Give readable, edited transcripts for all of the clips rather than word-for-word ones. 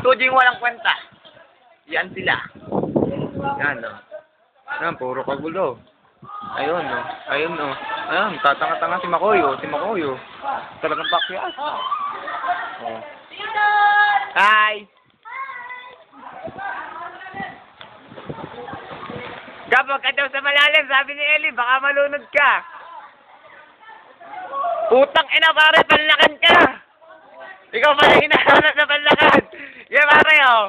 Tujing walang kwenta. Yan sila. Yan, no. Yan, puro kagulo. Ayun, no. Ayun, no. Ayun, tatanga-tanga si Makoy, oh. Si Makoy, oh. Talagang pakyas. Oh. Hi! Gabag ka daw sa malalim, sabi ni Ellie, baka malunod ka. Putang ina, pare, panlakan ka! Ikaw pala hinahanap na panlakan! Yeah, pare, oh!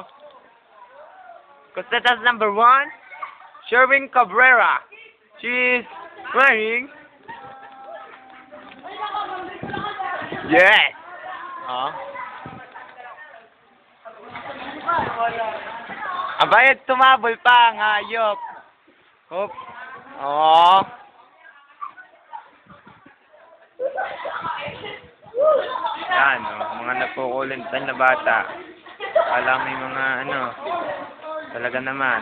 Costatas number 1, Sherwin Cabrera. She's wearing... Yes! Oh. Abayad tumabol pa, hayop. Hop. Oh. Yan, oh, mga nagkukulintan na bata. Alam may mga ano, talaga naman.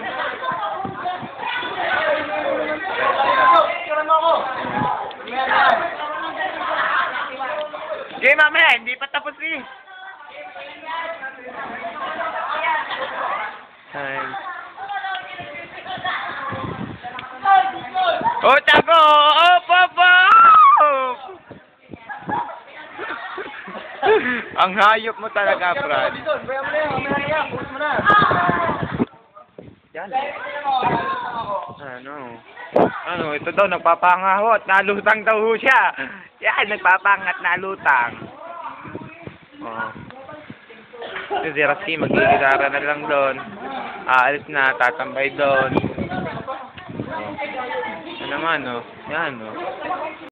Okay, mamaya, hindi pa tapos eh. Hi. Oh, tago! Oh, papa! Ang hayop mo talaga, Brad. Yan. Ano, ito daw, nagpapangaho at nalutang daw ho siya. Yan, nagpapangat nalutang. Oh. Si Rasky, magigitara na lang doon. Aalis na, tatambay doon. Oh. Ano naman, oh. Yan, oh.